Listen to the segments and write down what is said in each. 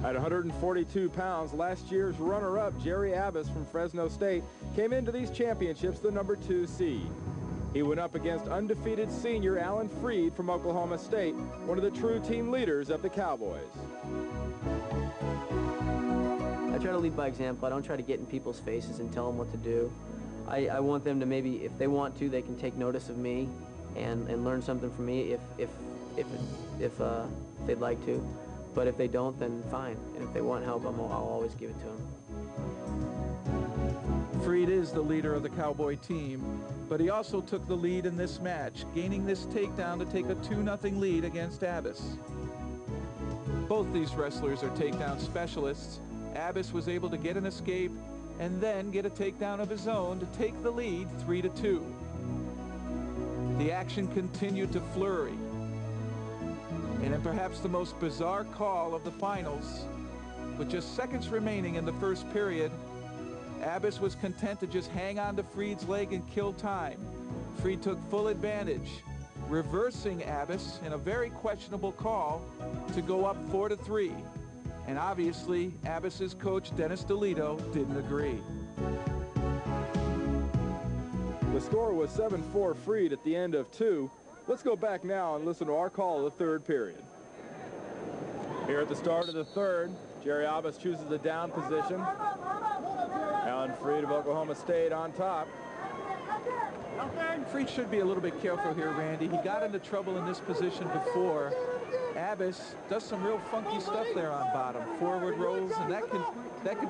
At 142 pounds, last year's runner-up, Gerry from Fresno State, came into these championships the number 2 seed. He went up against undefeated senior Alan Freed from Oklahoma State, one of the true team leaders of the Cowboys. I try to lead by example. I don't try to get in people's faces and tell them what to do. I want them to maybe, if they want to, they can take notice of me and learn something from me if they'd like to. But if they don't, then fine. And if they want help, I'll always give it to them. Freed is the leader of the Cowboy team, but he also took the lead in this match, gaining this takedown to take a 2-0 lead against Abbas. Both these wrestlers are takedown specialists. Abbas was able to get an escape and then get a takedown of his own to take the lead 3-2. The action continued to flurry. And in perhaps the most bizarre call of the finals, with just seconds remaining in the first period, Abbas was content to just hang on to Freed's leg and kill time. Freed took full advantage, reversing Abbas in a very questionable call to go up 4-3. And obviously, Abbas's coach, Dennis DeLito, didn't agree. The score was 7-4 Freed at the end of 2. Let's go back now and listen to our call of the third period. Here at the start of the third, Gerry chooses the down position. Alan Freed of Oklahoma State on top. Freed should be a little bit careful here, Randy. He got into trouble in this position before. Abbas does some real funky stuff there on bottom. Forward rolls, and that can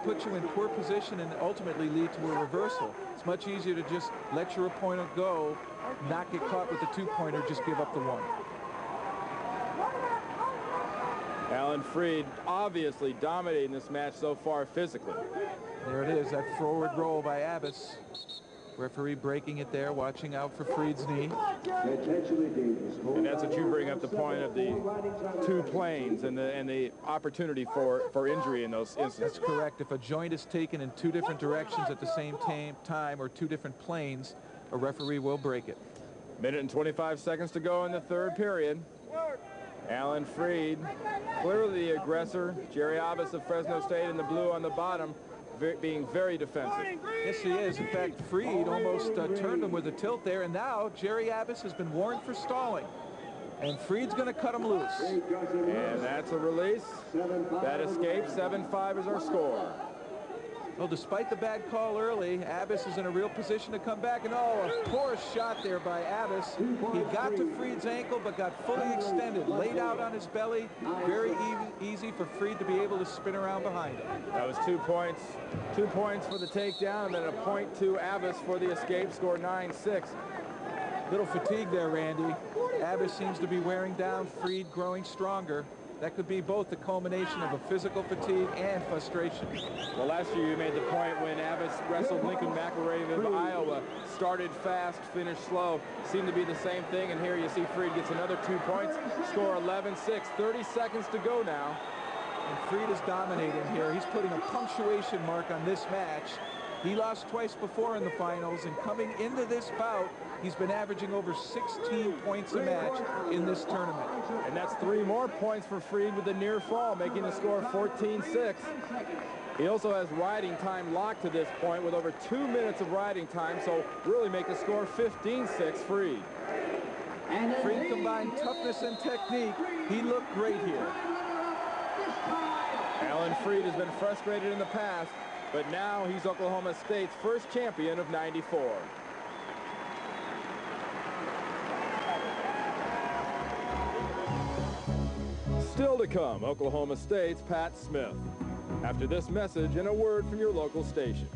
put you in poor position and ultimately lead to a reversal. It's much easier to just let your opponent go, not get caught with the 2-pointer, just give up the 1. Alan Freed obviously dominating this match so far physically. There it is, that forward roll by Abbas. Referee breaking it there, watching out for Freed's knee. And that's what you bring up, the point of the 2 planes and the opportunity for injury in those instances. That's correct. If a joint is taken in 2 different directions at the same time or 2 different planes, a referee will break it. Minute and 25 seconds to go in the third period. Alan Freed, clearly the aggressor. Gerry of Fresno State in the blue on the bottom, being very defensive. Yes, he is. In fact, Freed almost turned him with a tilt there, and now Gerry has been warned for stalling. And Freed's going to cut him loose. And that's a release. That escapes. 7-5 is our score. Well, despite the bad call early, Abbas is in a real position to come back. And, oh, a poor shot there by Abbas. He got to Freed's ankle, but got fully extended, laid out on his belly. Very easy for Freed to be able to spin around behind him. That was 2 points. 2 points for the takedown, and then a point to Abbas for the escape. Score 9-6. Little fatigue there, Randy. Abbas seems to be wearing down, Freed growing stronger. That could be both the culmination of a physical fatigue and frustration. Well, last year you made the point when Abbas wrestled Lincoln McElravy of Iowa. Started fast, finished slow. Seemed to be the same thing, and here you see Freed gets another 2 points. Score 11-6. 30 seconds to go now. And Freed is dominating here. He's putting a punctuation mark on this match. He lost twice before in the finals, and coming into this bout, he's been averaging over 16 points a match in this tournament. And that's 3 more points for Freed with the near fall, making the score 14-6. He also has riding time locked to this point with over 2 minutes of riding time, so really make the score 15-6 Freed. Freed combined toughness and technique. He looked great here. Alan Freed has been frustrated in the past, but now he's Oklahoma State's first champion of '94. Still to come, Oklahoma State's Pat Smith. After this message and a word from your local station.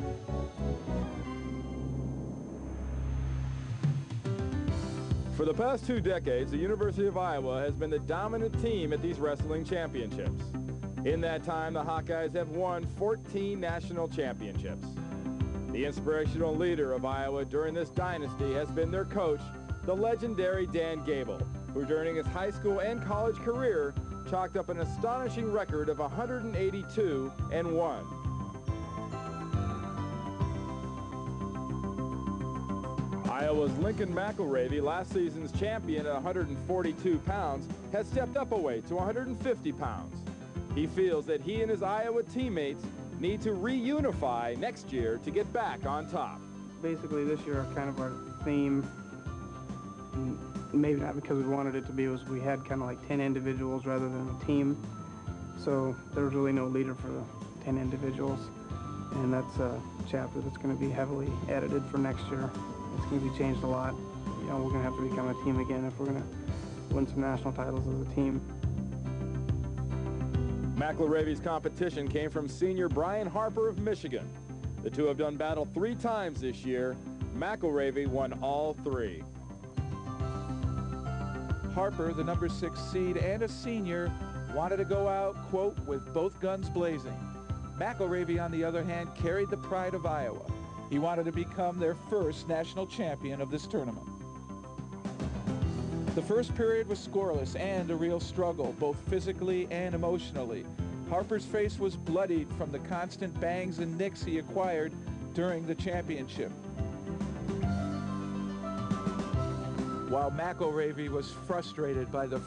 For the past 2 decades, the University of Iowa has been the dominant team at these wrestling championships. In that time, the Hawkeyes have won 14 national championships. The inspirational leader of Iowa during this dynasty has been their coach, the legendary Dan Gable, who during his high school and college career chalked up an astonishing record of 182-1. Iowa's Lincoln McElravy, last season's champion at 142 pounds, has stepped up a weight to 150 pounds. He feels that he and his Iowa teammates need to reunify next year to get back on top. Basically, this year, kind of our theme, maybe not because we wanted it to be, was we had kind of like 10 individuals rather than a team. So there was really no leader for the 10 individuals. And that's a chapter that's going to be heavily edited for next year. It's going to be changed a lot. You know, we're going to have to become a team again if we're going to win some national titles as a team. McElravy's competition came from senior Brian Harper of Michigan. The two have done battle 3 times this year. McElravy won all 3. Harper, the number 6 seed and a senior, wanted to go out, quote, with both guns blazing. McElravy, on the other hand, carried the pride of Iowa. He wanted to become their first national champion of this tournament. The first period was scoreless and a real struggle, both physically and emotionally. Harper's face was bloodied from the constant bangs and nicks he acquired during the championship, while McElravy was frustrated by the